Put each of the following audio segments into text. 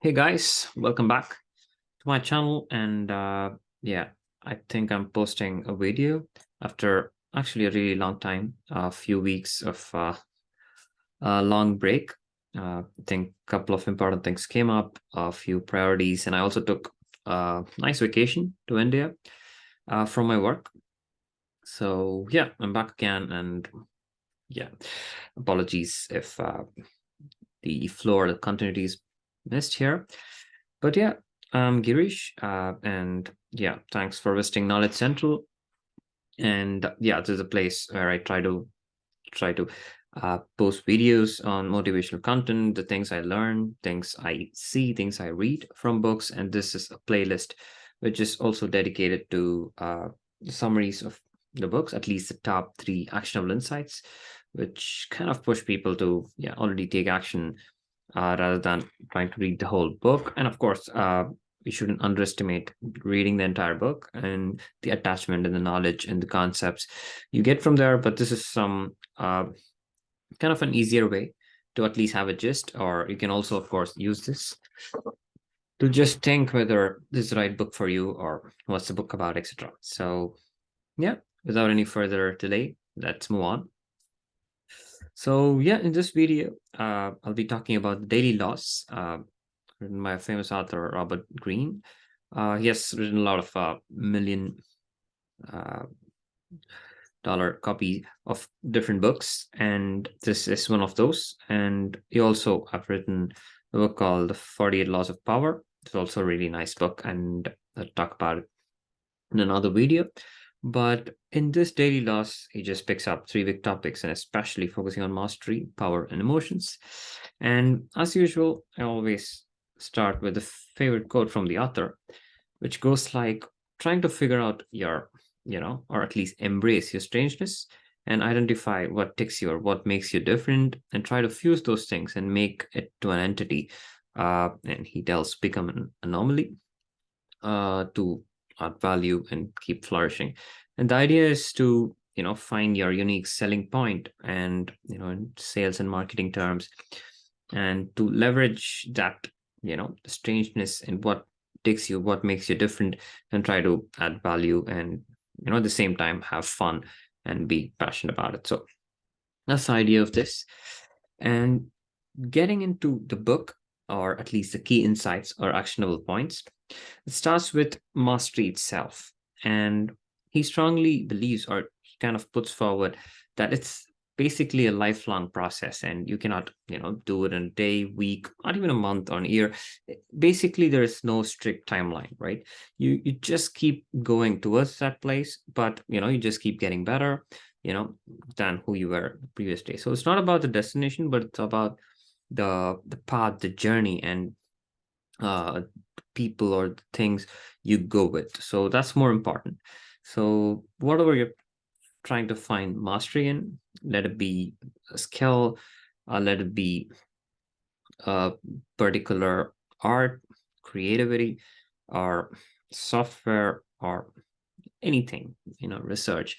Hey guys, welcome back to my channel. And yeah, I think I'm posting a video after actually a really long time, a few weeks of a long break. I think a couple of important things came up, a few priorities, and I also took a nice vacation to India from my work. So yeah, I'm back again, and yeah, apologies if the flow or the continuity is missed here. But yeah, I'm Girish, and yeah, thanks for visiting Knowledge Central. And yeah, this is a place where I try to post videos on motivational content, the things I learn, things I see, things I read from books, and this is a playlist which is also dedicated to the summaries of the books, at least the top three actionable insights, which kind of push people to already take action rather than trying to read the whole book. And of course, we shouldn't underestimate reading the entire book and the attachment and the knowledge and the concepts you get from there. But this is some kind of an easier way to at least have a gist, or you can also, of course, use this to just think whether this is the right book for you or what's the book about, etc. So, yeah, without any further delay, let's move on. So, yeah, in this video, I'll be talking about the daily laws, written by a famous author, Robert Greene. He has written a lot of million uh, dollar copy of different books, and this is one of those. And he also have written a book called The 48 Laws of Power. It's also a really nice book, and I'll talk about it in another video. But in this daily loss, he just picks up three big topics and especially focusing on mastery, power, and emotions. And as usual, I always start with a favorite quote from the author, which goes like trying to figure out your, or at least embrace your strangeness and identify what ticks you or what makes you different and try to fuse those things and make it to an entity. And he tells become an anomaly to add value and keep flourishing. And the idea is to, find your unique selling point and, in sales and marketing terms, and to leverage that, strangeness and what takes you, what makes you different, and try to add value and, at the same time, have fun and be passionate about it. So that's the idea of this. And getting into the book, or at least the key insights or actionable points, it starts with mastery itself. And he strongly believes, or he kind of puts forward, that it's basically a lifelong process and you cannot, do it in a day, week, not even a month or a year. Basically, there is no strict timeline, right? You just keep going towards that place, but you just keep getting better, than who you were the previous day. So it's not about the destination, but it's about the path, the journey, and people or the things you go with. So that's more important. So whatever you're trying to find mastery in, let it be a skill, let it be a particular art, creativity, or software, or anything, research.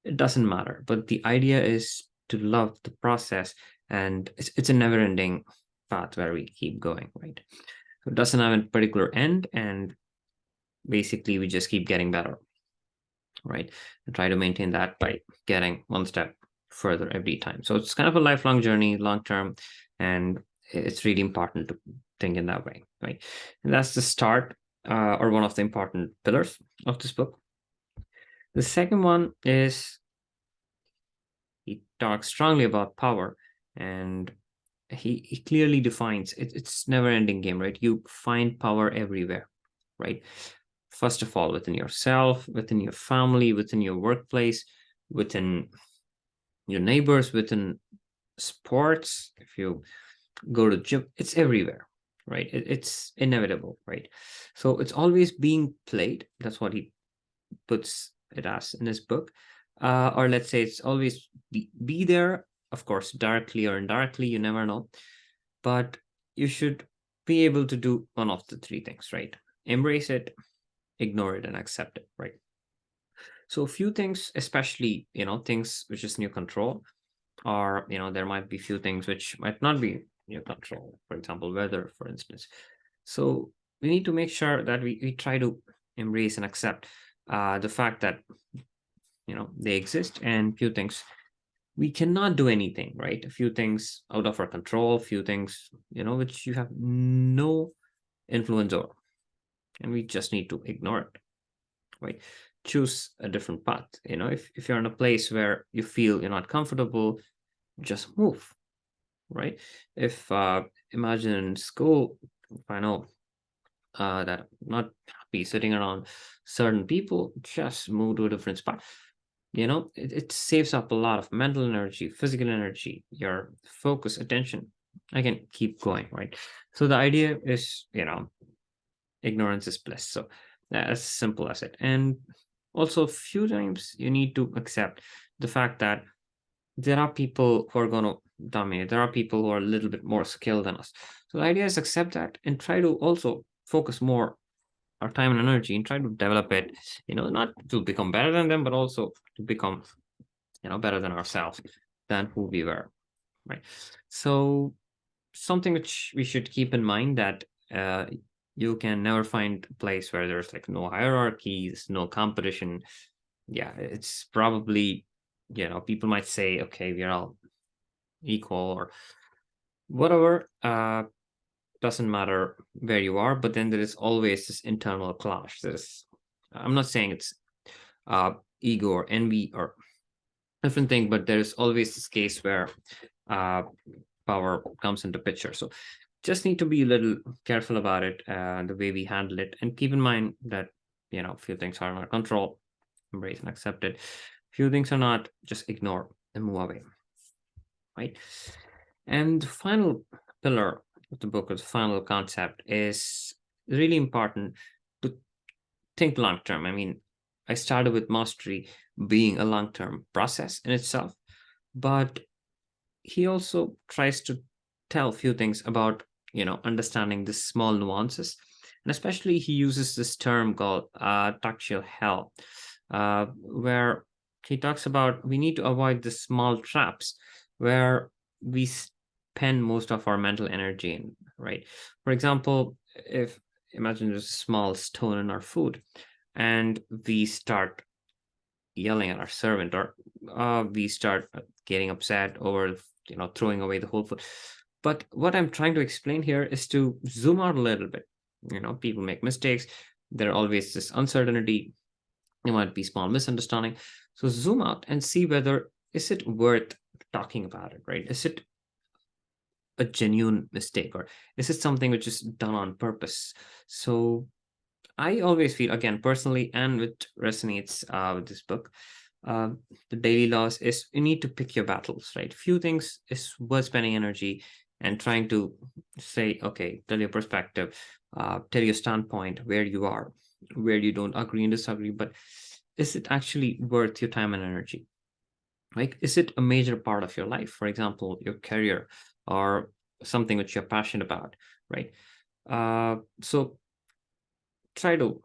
It doesn't matter. But the idea is to love the process, and it's a never-ending path where we keep going, right? So it doesn't have a particular end, and basically we just keep getting better, right? And try to maintain that by getting one step further every time. So it's kind of a lifelong journey, long term, and it's really important to think in that way, right? And that's the start, or one of the important pillars of this book. The second one is he talks strongly about power, and he clearly defines it's never ending game, right? You find power everywhere, right? First of all, within yourself, within your family, within your workplace, within your neighbors, within sports. If you go to gym, it's everywhere, right? It's inevitable, right? So it's always being played. That's what he puts it as in his book. Or let's say it's always be there, of course, directly or indirectly, you never know. But you should be able to do one of the three things, right? Embrace it, ignore it, and accept it, right? So a few things, especially, things which is in your control, or, there might be few things which might not be in your control. For example, weather, for instance. So we need to make sure that we try to embrace and accept the fact that they exist, and few things we cannot do anything, right? A few things out of our control, few things which you have no influence over, and we just need to ignore it, right? Choose a different path. If you're in a place where you feel you're not comfortable, just move, right? If imagine in school, if I know that I'm not happy sitting around certain people, just move to a different spot. It saves up a lot of mental energy, physical energy, your focus, attention. I can keep going, right? So the idea is, ignorance is bliss. So as simple as it. And also, a few times you need to accept the fact that there are people who are going to dominate. There are people who are a little bit more skilled than us. So the idea is accept that and try to also focus more our time and energy and try to develop it, not to become better than them, but also to become, better than ourselves, than who we were, right? So something which we should keep in mind that uh, you can never find a place where there's like no hierarchies, no competition. Yeah, it's probably, people might say, okay, we're all equal or whatever. Doesn't matter where you are, but then there is always this internal clash. I'm not saying it's uh, ego or envy or different thing, but there is always this case where uh, power comes into picture. So just need to be a little careful about it, the way we handle it, and keep in mind that few things are in our control. Embrace and accept it. Few things are not, just ignore and move away, right? And the final pillar of the book, or the final concept, is really important to think long term. I mean, I started with mastery being a long term process in itself, but he also tries to tell a few things about understanding the small nuances, and especially he uses this term called tactile hell, where he talks about we need to avoid the small traps where we spend most of our mental energy in, right? For example, if imagine there's a small stone in our food and we start yelling at our servant, or we start getting upset over throwing away the whole food. But what I'm trying to explain here is to zoom out a little bit. People make mistakes. There are always this uncertainty. There might be small misunderstanding. So zoom out and see whether is it worth talking about it, right? Is it a genuine mistake, or is it something which is done on purpose? So I always feel, again, personally, and which resonates with this book, uh, the daily laws is you need to pick your battles, right? Few things is worth spending energy and trying to say, okay, tell your perspective, tell your standpoint, where you are, where you don't agree and disagree, but is it actually worth your time and energy? Like, is it a major part of your life? For example, your career or something which you're passionate about, right? So try to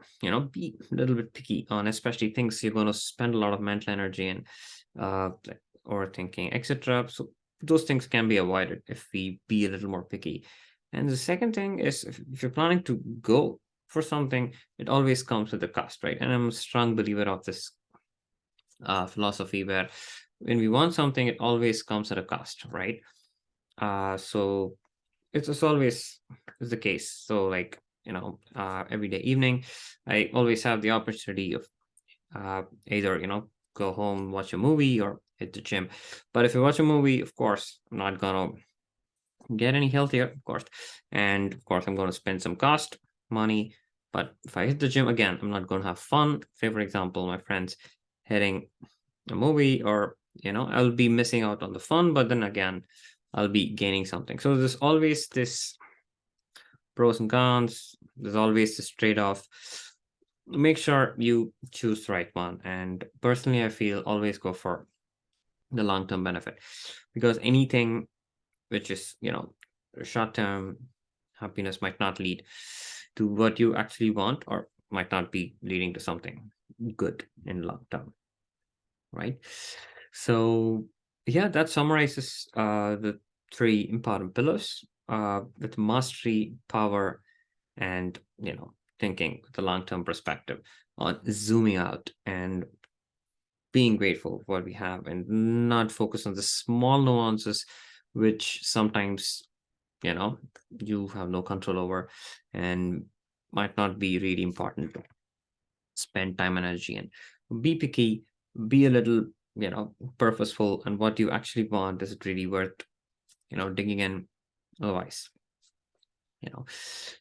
be a little bit picky on especially things you're going to spend a lot of mental energy in, like overthinking, etc. So those things can be avoided if we be a little more picky. And the second thing is, if you're planning to go for something, it always comes with a cost, right? And I'm a strong believer of this philosophy where when we want something, it always comes at a cost, right? So it's always is the case. So like every day evening, I always have the opportunity of either go home, watch a movie, or hit the gym. But if I watch a movie, of course, I'm not gonna get any healthier, of course, and of course, I'm gonna spend some cost money. But if I hit the gym again, I'm not gonna have fun. Say, for example, my friends hitting a movie, or I'll be missing out on the fun, but then again, I'll be gaining something. So there's always this pros and cons. There's always this trade-off. Make sure you choose the right one. And personally, I feel always go for the long-term benefit, because anything which is, short-term happiness might not lead to what you actually want, or might not be leading to something good in long term, right? So yeah, that summarizes the three important pillars with mastery, power, and, thinking with a long-term perspective on zooming out and being grateful for what we have and not focus on the small nuances, which sometimes, you know, you have no control over and might not be really important to spend time and energy in. Be picky, be a little, purposeful, and what you actually want, is it really worth, digging in? Otherwise, you know,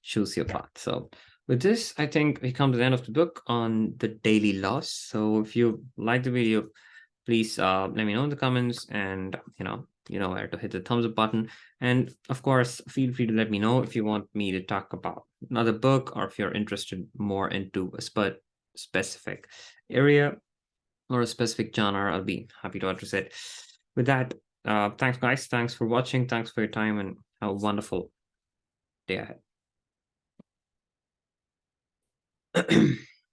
choose your path. So with this, I think we come to the end of the book on the daily loss. So if you like the video, please let me know in the comments, and you know where to hit the thumbs up button. And of course, feel free to let me know if you want me to talk about another book, or if you're interested more into a specific area or a specific genre. I'll be happy to address it. With that, thanks guys, thanks for watching, thanks for your time, and have a wonderful day ahead.